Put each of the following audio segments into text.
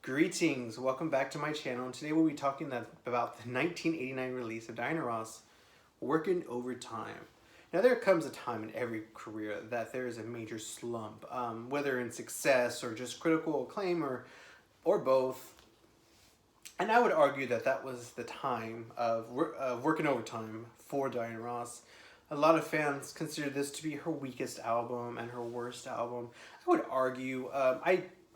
Greetings, welcome back to my channel, and today we'll be talking about the 1989 release of Diana Ross, Workin' Overtime. Now there comes a time in every career that there is a major slump, whether in success or just critical acclaim or both. And I would argue that that was the time of Workin' Overtime for Diana Ross. A lot of fans consider this to be her weakest album and her worst album. I would argue,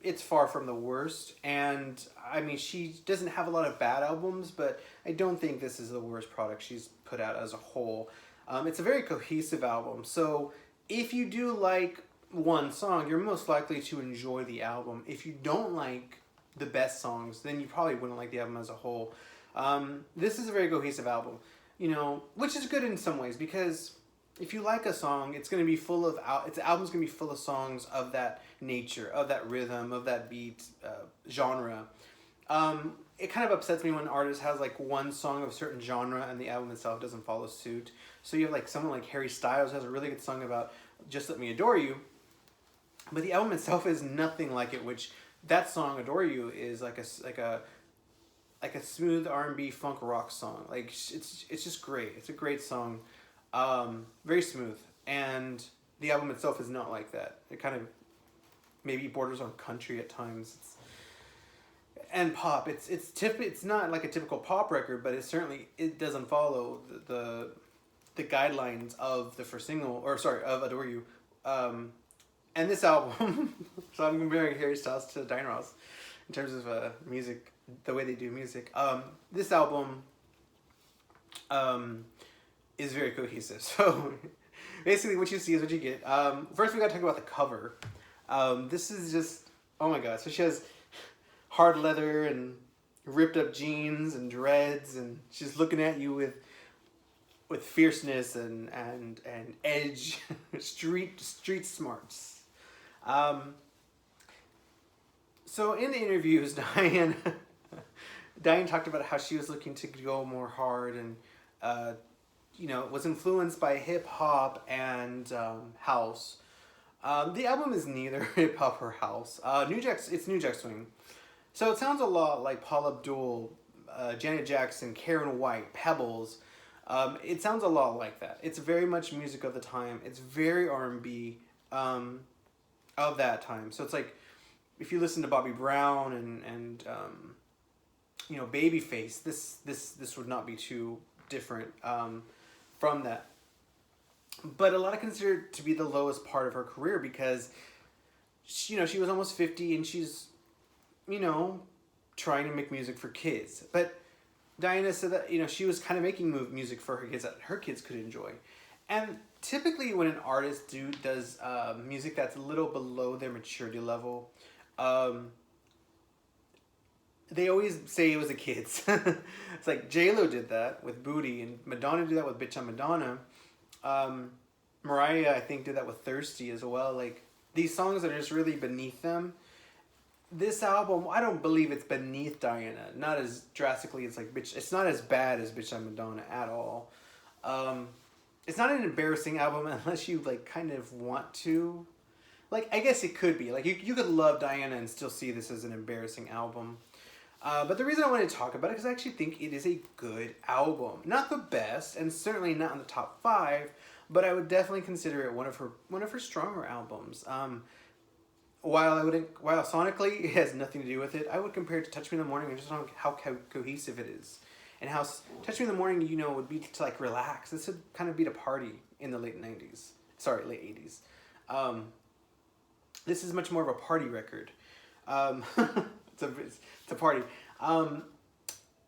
it's far from the worst, and I mean, she doesn't have a lot of bad albums, but I don't think this is the worst product she's put out as a whole. It's a very cohesive album, so if you do like one song, you're most likely to enjoy the album. If you don't like the best songs, then you probably wouldn't like the album as a whole. This is a very cohesive album, which is good in some ways, because if you like a song, it's going to be full of its album's going to be full of songs of that nature, of that rhythm, of that beat, genre. It kind of upsets me when an artist has like one song of a certain genre and the album itself doesn't follow suit. So you have like someone like Harry Styles who has a really good song about "Just Let Me Adore You," but the album itself is nothing like it. Which that song "Adore You" is like a smooth R&B funk rock song. Like it's just great. It's a great song. Very smooth, and the album itself is not like that. It kind of maybe borders on country at times. And pop. It's not like a typical pop record, but it doesn't follow the guidelines of the first single, or sorry, of "Adore You." And this album, so I'm comparing Harry Styles to Diana Ross in terms of music, the way they do music. This album is very cohesive. So basically what you see is what you get. First we gotta talk about the cover. This is just, oh my god. So she has hard leather and ripped up jeans and dreads, and she's looking at you with fierceness and edge, street smarts. So in the interviews, Diane talked about how she was looking to go more hard and was influenced by hip hop and house. The album is neither hip hop or house. It's New Jack Swing, so it sounds a lot like Paul Abdul, Janet Jackson, Karen White, Pebbles. It sounds a lot like that. It's very much music of the time. It's very R&B of that time. So it's like if you listen to Bobby Brown and Babyface, this would not be too different from that. But a lot of consider it to be the lowest part of her career because she was almost 50 and she's trying to make music for kids. But Diana said that she was kind of making music for her kids that her kids could enjoy. And typically when an artist does music that's a little below their maturity level, they always say it was the kids. It's like J-Lo did that with Booty, and Madonna did that with Bitch I'm Madonna. Mariah, I think, did that with Thirsty as well. Like, these songs that are just really beneath them. This album, I don't believe it's beneath Diana. Not as drastically as like Bitch. It's not as bad as Bitch I'm Madonna at all. It's not an embarrassing album unless you like kind of want to. Like, I guess it could be. Like, you could love Diana and still see this as an embarrassing album. But the reason I wanted to talk about it is I actually think it is a good album. Not the best, and certainly not in the top 5, but I would definitely consider it one of her stronger albums. While sonically it has nothing to do with it, I would compare it to Touch Me in the Morning and just on how cohesive it is. And how Touch Me in the Morning, would be to like relax. This would kind of be to party in the late 80s. This is much more of a party record. It's a party.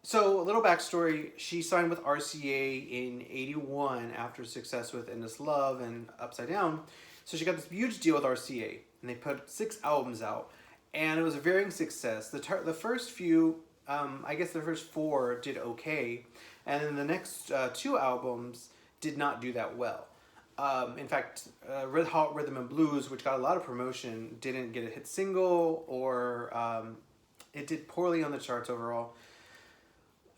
So a little backstory, she signed with RCA in 81 after success with Endless Love and Upside Down. So she got this huge deal with RCA, and they put 6 albums out, and it was a varying success. The first few, I guess the first 4 did okay, and then the next 2 albums did not do that well. In fact, Red Hot Rhythm and Blues, which got a lot of promotion, didn't get a hit single, or it did poorly on the charts overall.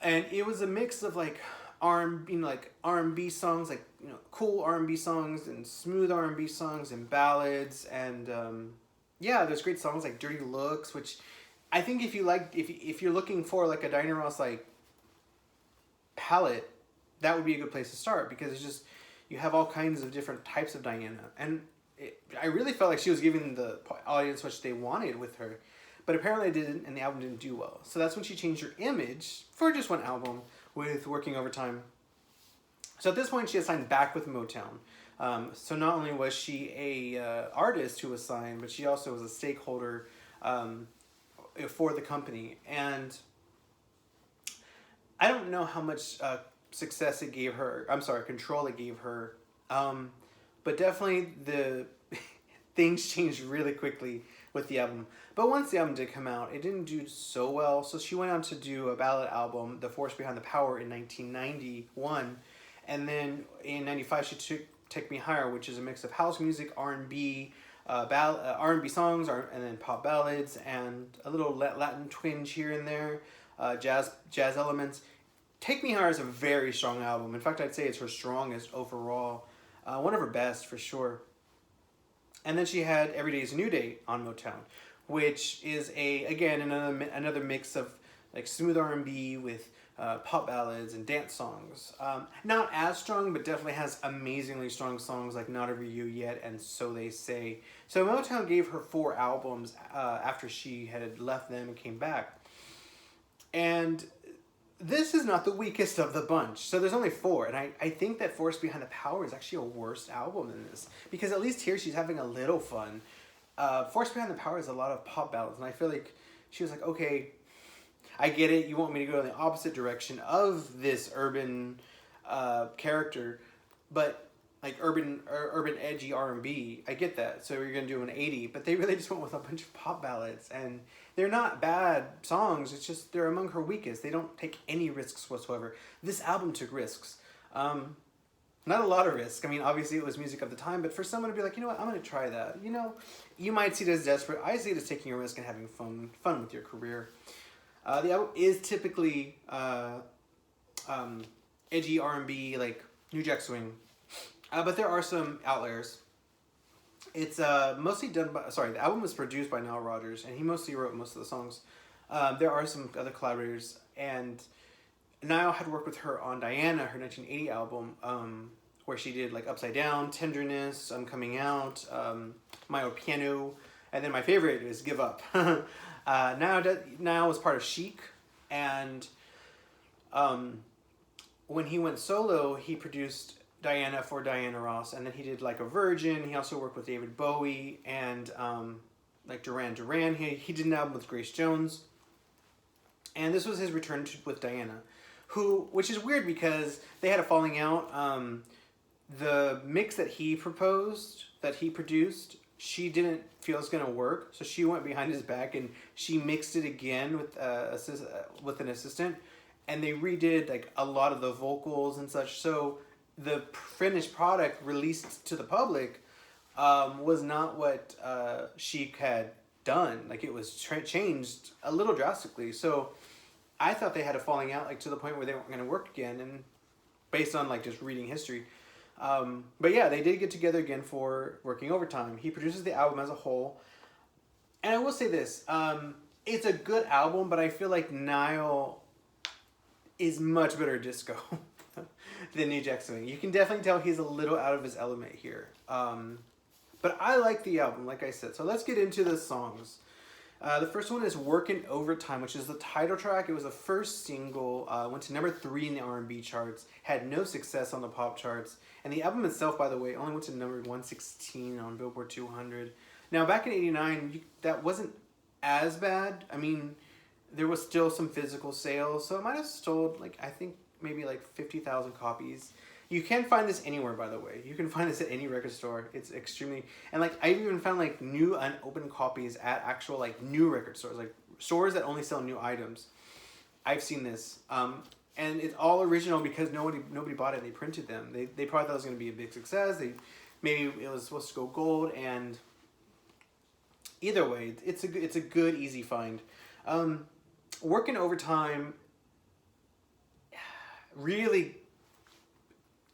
And it was a mix of like R&B songs, like cool R&B songs and smooth R&B songs and ballads, and there's great songs like Dirty Looks, which I think if you're looking for like a Diana Ross like palette, that would be a good place to start, because it's just, you have all kinds of different types of Diana, and I really felt like she was giving the audience what they wanted with her, but apparently it didn't, and the album didn't do well. So that's when she changed her image for just one album with Working Overtime. So at this point, she had signed back with Motown. So not only was she a artist who was signed, but she also was a stakeholder for the company. And I don't know how much success it gave her. I'm sorry, control it gave her. But definitely the things changed really quickly with the album. But once the album did come out, it didn't do so well. So she went on to do a ballad album, The Force Behind the Power, in 1991. And then in 95, she took Take Me Higher, which is a mix of house music, R&B, R&B songs, and then pop ballads, and a little Latin twinge here and there, jazz elements. Take Me Higher is a very strong album. In fact, I'd say it's her strongest overall. One of her best, for sure. And then she had Every Day's a New Day on Motown, which is another mix of like smooth R&B with pop ballads and dance songs. Not as strong, but definitely has amazingly strong songs like Not Over You Yet and So They Say. So Motown gave her 4 albums after she had left them and came back. And this is not the weakest of the bunch. So there's only 4. And I think that Force Behind the Power is actually a worse album than this, because at least here she's having a little fun. Force Behind the Power is a lot of pop ballads. And I feel like she was like, okay, I get it. You want me to go in the opposite direction of this urban character, but like urban edgy R&B. I get that. So you're gonna do an 80, but they really just went with a bunch of pop ballads, and they're not bad songs. It's just they're among her weakest. They don't take any risks whatsoever. This album took risks. Not a lot of risk. I mean, obviously it was music of the time, but for someone to be like, you know what, I'm gonna try that. You know, you might see it as desperate. I see it as taking a risk and having fun with your career. The album is typically edgy R&B, like New Jack Swing, but there are some outliers. It's mostly done by, the album was produced by Nile Rodgers, and he mostly wrote most of the songs. There are some other collaborators, and Nile had worked with her on Diana, her 1980 album, where she did like Upside Down, Tenderness, I'm Coming Out, My Old Piano, and then my favorite is Give Up. Nile was part of Chic, and when he went solo, he produced Diana for Diana Ross, and then he did like a Virgin. He also worked with David Bowie and like Duran Duran. He did an album with Grace Jones, and this was his return with Diana, which is weird because they had a falling out. The mix that he proposed, that he produced, she didn't feel it's gonna work, so she went behind his back and she mixed it again with an assistant, and they redid like a lot of the vocals and such. So the finished product released to the public was not what Chic had done. Like, it was changed a little drastically. So I thought they had a falling out, like to the point where they weren't going to work again, and based on like just reading history. But yeah, they did get together again for Working Overtime. He produces the album as a whole, and I will say this: it's a good album, but I feel like Nile is much better at disco than New Jack Swing. You can definitely tell he's a little out of his element here. But I like the album, like I said. So let's get into the songs. The first one is Workin' Overtime, which is the title track. It was the first single, went to number 3 in the R&B charts, had no success on the pop charts, and the album itself, by the way, only went to number 116 on Billboard 200. Now, back in '89, that wasn't as bad. I mean, there was still some physical sales, so it might have sold, like, I think maybe like 50,000 copies. You can find this anywhere, by the way. You can find this at any record store. It's extremely... And, like, I've even found, like, new unopened copies at actual, like, new record stores. Like, stores that only sell new items. I've seen this. And it's all original because nobody bought it and they printed them. They probably thought it was going to be a big success. Maybe it was supposed to go gold, and... Either way, it's a good, easy find. Working Overtime... Really...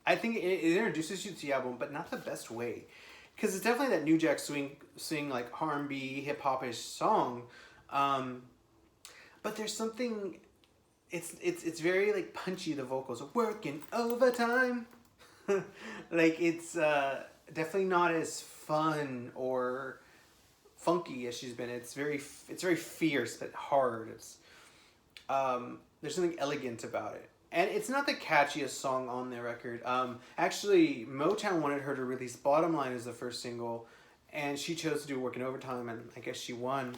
I think it introduces you to the album, but not the best way, because it's definitely that New Jack Swing like R&B hip-hop-ish song, but there's something. It's very like punchy. The vocals are working overtime. Like it's definitely not as fun or funky as she's been. It's very fierce but hard. It's there's something elegant about it. And it's not the catchiest song on the record. Actually, Motown wanted her to release Bottom Line as the first single, and she chose to do Working Overtime, and I guess she won.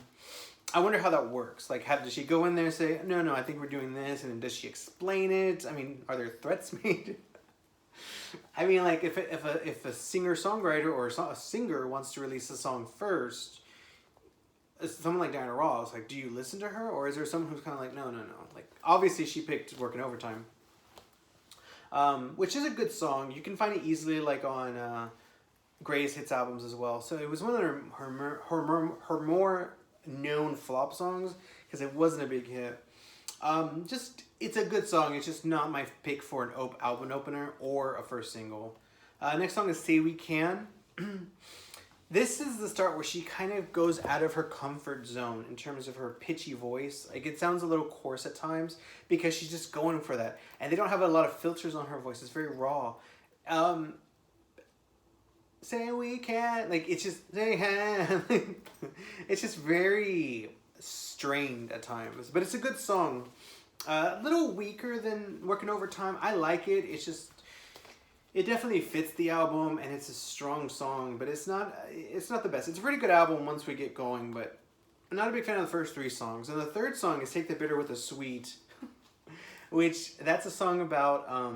I wonder how that works. Like, does she go in there and say, no, I think we're doing this, and then does she explain it? I mean, are there threats made? I mean, like, if a singer-songwriter or a singer wants to release a song first, someone like Diana Ross, like, do you listen to her? Or is there someone who's kind of like, no. Like, obviously she picked Working Overtime, which is a good song. You can find it easily, like, on Gray's hits albums as well. So it was one of her more known flop songs because it wasn't a big hit. It's a good song. It's just not my pick for an album opener or a first single. Next song is Say We Can. This is the start where she kind of goes out of her comfort zone in terms of her pitchy voice. Like, it sounds a little coarse at times because she's just going for that. And they don't have a lot of filters on her voice. It's very raw. Say we can. Like, it's just, it's just very strained at times. But it's a good song. A little weaker than Working Overtime. I like it. It's just, it definitely fits the album, and it's a strong song, but it's not the best. It's a pretty good album once we get going, but I'm not a big fan of the first three songs. And the third song is Take the Bitter with the Sweet, which that's a song about,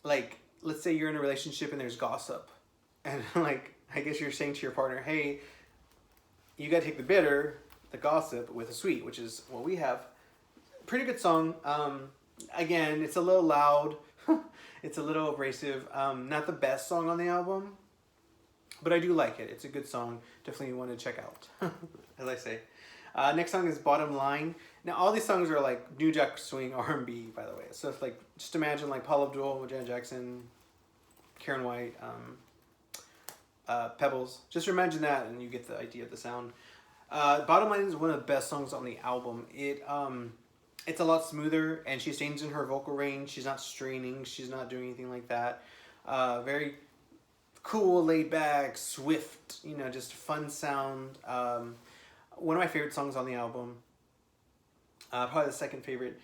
like, let's say you're in a relationship and there's gossip. And, like, I guess you're saying to your partner, hey, you gotta take the bitter, the gossip, with the sweet, which is what we have. Pretty good song. Again, it's a little loud. It's a little abrasive. Not the best song on the album, but I do like it. It's a good song. Definitely want to check out, as I say. Next song is Bottom Line. Now, all these songs are like New Jack Swing R&B, by the way. So it's like, just imagine like Paula Abdul, Janet Jackson, Karen White, Pebbles. Just imagine that and you get the idea of the sound. Bottom Line is one of the best songs on the album. It's a lot smoother, and she stays in her vocal range. She's not straining. She's not doing anything like that. Very cool, laid back, swift, just fun sound. One of my favorite songs on the album. Probably the second favorite.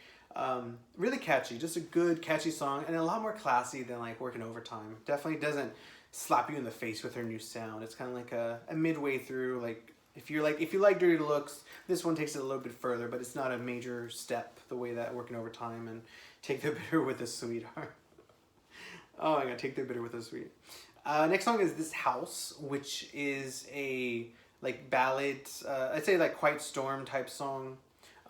Really catchy. Just a good, catchy song, and a lot more classy than like Working Overtime. Definitely doesn't slap you in the face with her new sound. It's kind of like a midway through, like, if you like Dirty Looks, this one takes it a little bit further, but it's not a major step the way that Working Overtime and Take the Bitter with a Sweet are. Oh my god, Take the Bitter with a Sweet. Next song is This House, which is a like ballad, I'd say like Quiet Storm type song.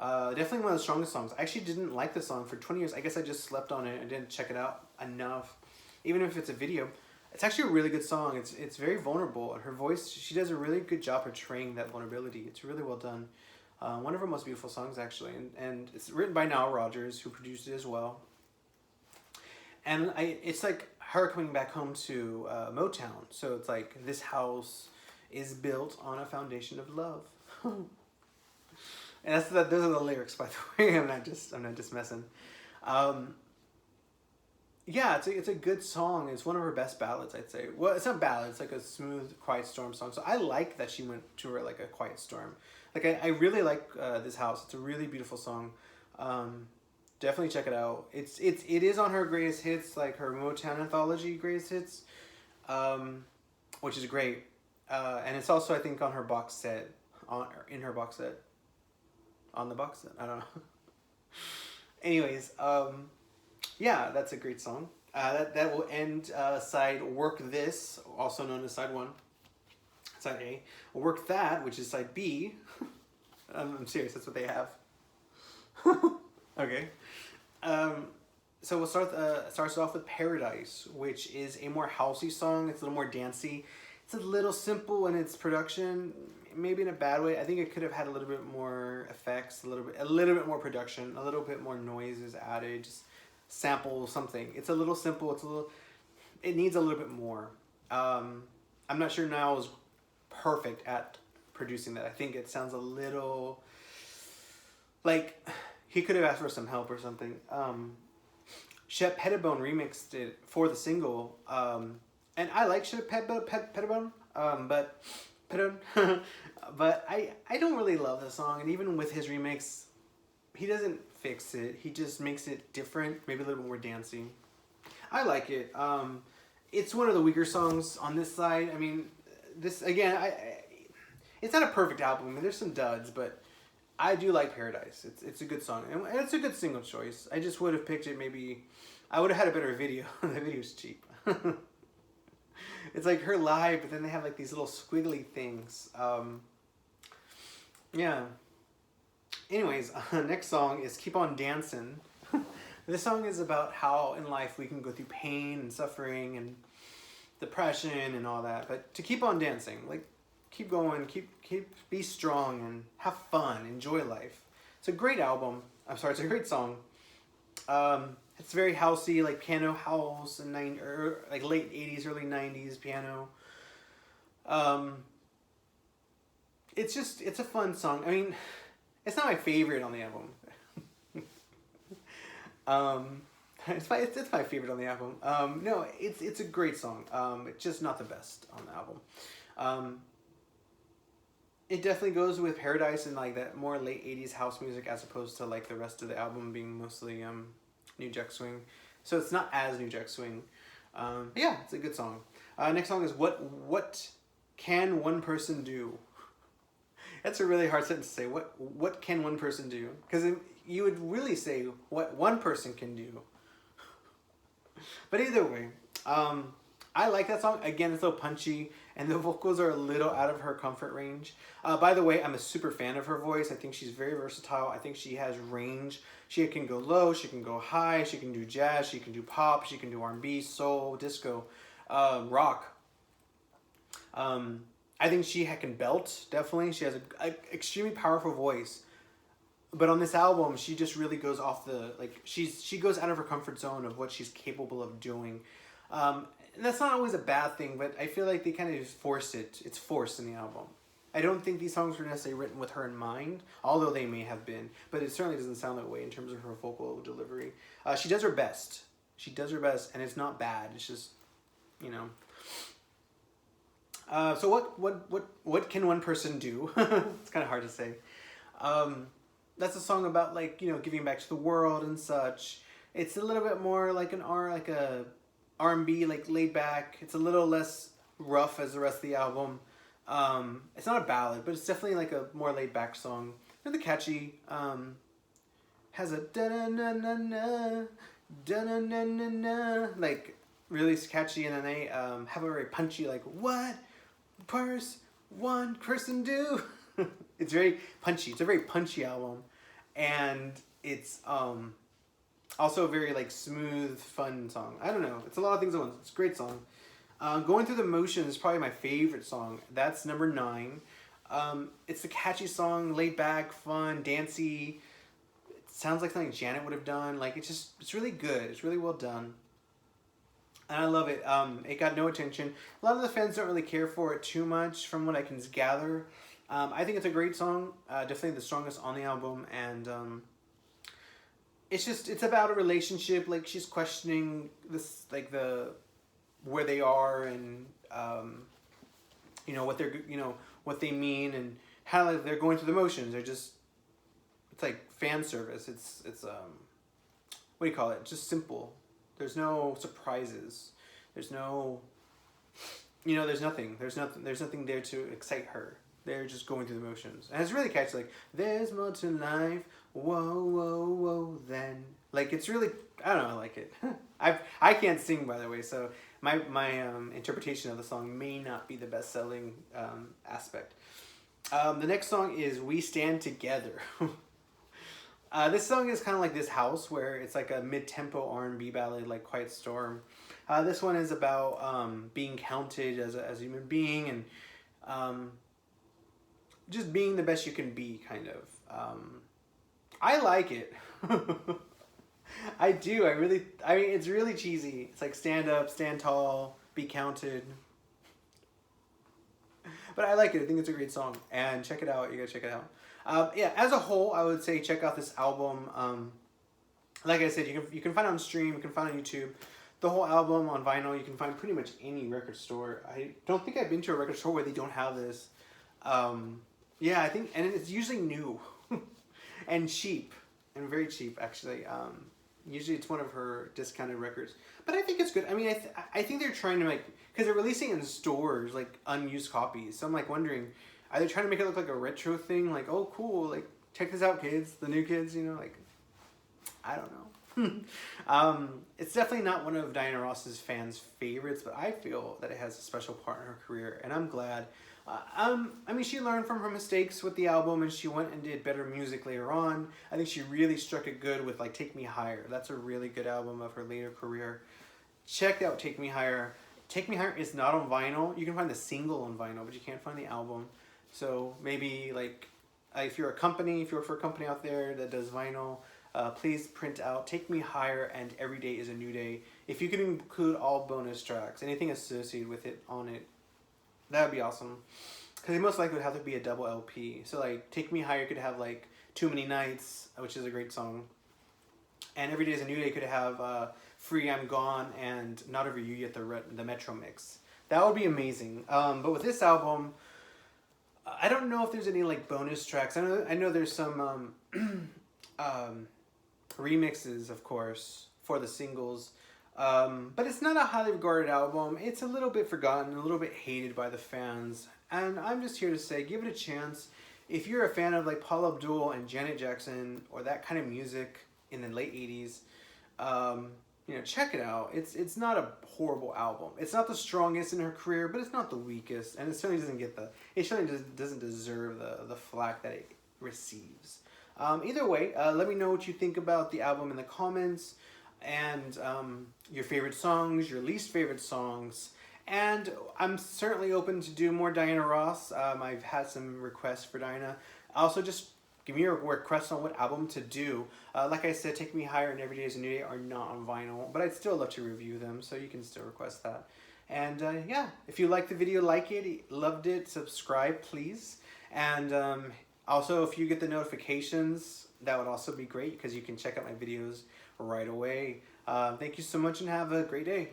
Definitely one of the strongest songs. I actually didn't like this song for 20 years. I guess I just slept on it and didn't check it out enough. Even if it's a video. It's actually a really good song. It's very vulnerable. Her voice, she does a really good job portraying that vulnerability. It's really well done. One of her most beautiful songs, actually. And it's written by Nile Rodgers, who produced it as well. And it's like her coming back home to Motown. So it's like, this house is built on a foundation of love. And those are the lyrics, by the way. I'm not just messing. Yeah, it's a good song. It's one of her best ballads, I'd say. Well, it's not ballad. It's like a smooth, Quiet Storm song. So I like that she went to her like a Quiet Storm. Like I really like This House. It's a really beautiful song. Definitely check it out. It is on her greatest hits, like her Motown anthology greatest hits, which is great. And it's also, I think, on her box set, in her box set, on the box set. I don't know. Anyways, yeah, that's a great song. That will end side Work This, also known as side 1. Side A. Work That, which is side B. I'm serious, that's what they have. Okay. So we'll starts off with Paradise, which is a more housey song. It's a little more dancey. It's a little simple in its production, maybe in a bad way. I think it could have had a little bit more effects, a little bit more production, a little bit more noises added, just sample something. It's a little simple. It needs a little bit more. I'm not sure Niall is perfect at producing that. I think it sounds a little like, he could have asked for some help or something. Shep Pettibone remixed it for the single, and I like Shep Pettibone, but Pettibone, but I don't really love the song, and even with his remix, he doesn't fix it. He just makes it different, maybe a little bit more dancey. I like it. It's one of the weaker songs on this side. I mean, this again, it's not a perfect album. I mean, there's some duds, but I do like Paradise. It's a good song, and it's a good single choice. I just would have picked it maybe. I would have had a better video. The video's cheap. It's like her live, but then they have like these little squiggly things. Yeah. Anyways, next song is Keep On Dancing. This song is about how in life we can go through pain and suffering and depression and all that, but to keep on dancing, like keep going, be strong and have fun, enjoy life. It's a great album. I'm sorry, it's a great song. It's very housey, like piano house and like late 80s, early 90s piano. It's a fun song. I mean, it's not my favorite on the album. It's my favorite on the album. No, it's a great song. It's just not the best on the album. It definitely goes with Paradise and like that more late 80s house music as opposed to like the rest of the album being mostly New Jack Swing. So it's not as New Jack Swing. But yeah, it's a good song. Next song is What Can One Person Do? That's a really hard sentence to say. What can one person do? Because you would really say what one person can do. But either way, I like that song. Again, it's a little punchy, and the vocals are a little out of her comfort range. By the way, I'm a super fan of her voice. I think she's very versatile. I think she has range. She can go low, she can go high, she can do jazz, she can do pop, she can do R&B, soul, disco, rock. I think she can belt, definitely. She has an extremely powerful voice. But on this album, she just really goes off the, like, she goes out of her comfort zone of what she's capable of doing. And that's not always a bad thing, but I feel like they kind of just force it. It's forced in the album. I don't think these songs were necessarily written with her in mind, although they may have been. But it certainly doesn't sound that way in terms of her vocal delivery. She does her best. She does her best, and it's not bad. It's just, you know. So what can one person do? It's kind of hard to say. That's a song about, like, you know, giving back to the world and such. It's a little bit more like a R&B, like laid back. It's a little less rough as the rest of the album. It's not a ballad, but it's definitely like a more laid back song. Really catchy. Has a da na na na na da na na na na, like really catchy, and then they have a very punchy, like, what one person do. It's very punchy. It's a very punchy album, and it's also a very like smooth, fun song. I don't know. It's a lot of things at once. It's a great song. Going Through the Motions is probably my favorite song. That's number 9. It's a catchy song, laid back, fun, dancey. It sounds like something Janet would have done. Like, it's really good. It's really well done. And I love it. It got no attention. A lot of the fans don't really care for it too much from what I can gather. I think it's a great song. Definitely the strongest on the album. And it's about a relationship. Like, she's questioning this, like, where they are, and you know, what they mean, and how, like, they're going through the motions. They're just, it's like fan service. It's what do you call it? Just simple. There's no surprises. There's no, you know, there's nothing there to excite her. They're just going through the motions. And it's really catchy, like, there's more to life, whoa, whoa, whoa, then. Like, it's really, I don't know, I like it. I can't sing, by the way, so my interpretation of the song may not be the best-selling aspect. The next song is We Stand Together. This song is kind of like this house, where it's like a mid-tempo R&B ballad, like Quiet Storm. This one is about being counted as a human being, and just being the best you can be, kind of. I like it. I do. I mean, it's really cheesy. It's like stand up, stand tall, be counted. But I like it. I think it's a great song. And check it out. You gotta check it out. Yeah, as a whole, I would say check out this album. Like I said, you can find it on stream, you can find it on YouTube. The whole album on vinyl, you can find pretty much any record store. I don't think I've been to a record store where they don't have this. Yeah, I think, and it's usually new and cheap, and very cheap actually. Usually it's one of her discounted records, but I think it's good. I mean, I think they're trying to make, because they're releasing in stores like unused copies. So I'm like wondering, are they trying to make it look like a retro thing? Like, oh cool, like check this out, kids, the new kids, you know, like, I don't know. It's definitely not one of Diana Ross's fans' favorites, but I feel that it has a special part in her career, and I'm glad. I mean, she learned from her mistakes with the album, and she went and did better music later on. I think she really struck it good with like Take Me Higher. That's a really good album of her later career. Check out Take Me Higher. Take Me Higher is not on vinyl. You can find the single on vinyl, but you can't find the album. So maybe like if you're a company, if you work for a company out there that does vinyl, please print out Take Me Higher and Every Day is a New Day. If you could include all bonus tracks, anything associated with it on it, that would be awesome. Because it most likely would have to be a double LP. So like Take Me Higher could have like Too Many Nights, which is a great song. And Every Day is a New Day could have Free I'm Gone and Not Over You Yet, the Metro mix. That would be amazing. But with this album, I don't know if there's any like bonus tracks. I know there's some remixes, of course, for the singles. But it's not a highly regarded album. It's a little bit forgotten, a little bit hated by the fans. And I'm just here to say, give it a chance. If you're a fan of like Paula Abdul and Janet Jackson or that kind of music in the late 80s, you know, check it out. It's not a horrible album. It's not the strongest in her career, but it's not the weakest. And it certainly doesn't get it certainly doesn't deserve the flack that it receives. Either way, let me know what you think about the album in the comments, and your favorite songs, your least favorite songs. And I'm certainly open to do more Diana Ross. I've had some requests for Diana. Also, just give me your requests on what album to do. Like I said, Take Me Higher and Every Day is a New Day are not on vinyl, but I'd still love to review them, so you can still request that. And yeah, if you liked the video, like it, loved it, subscribe, please. And also, if you get the notifications, that would also be great because you can check out my videos right away. Thank you so much and have a great day.